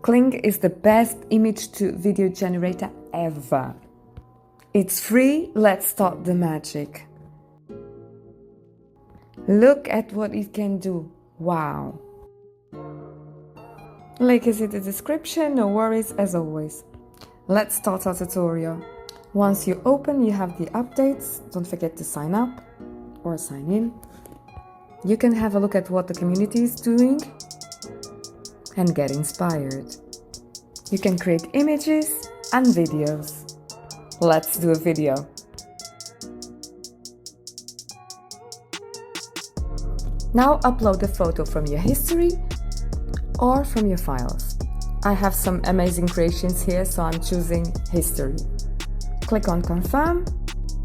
Kling is the best image to video generator ever. It's free, let's start the magic. Look at what it can do. Wow. Link is in the description, no worries as always. Let's start our tutorial. Once you open, you have the updates. Don't forget to sign up or sign in. You can have a look at what the community is doing and get inspired. You can create images and videos. Let's do a video. Now upload a photo from your history or from your files. I have some amazing creations here, so I'm choosing history. Click on confirm,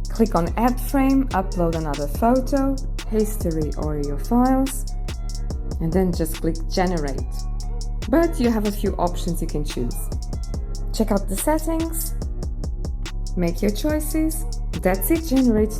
click on add frame, upload another photo, history or your files, and then just click generate. But you have a few options you can choose. Check out the settings, make your choices, that's it, generate.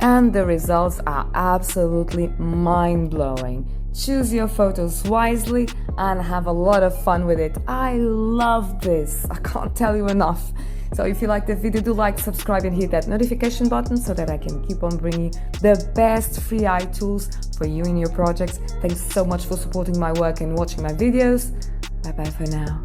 And the results are absolutely mind-blowing. Choose your photos wisely and have a lot of fun with it. I love this. I can't tell you enough. So if you like the video, do like, subscribe and hit that notification button so that I can keep on bringing the best free AI tools for you in your projects. Thanks so much for supporting my work and watching my videos. Bye bye for now.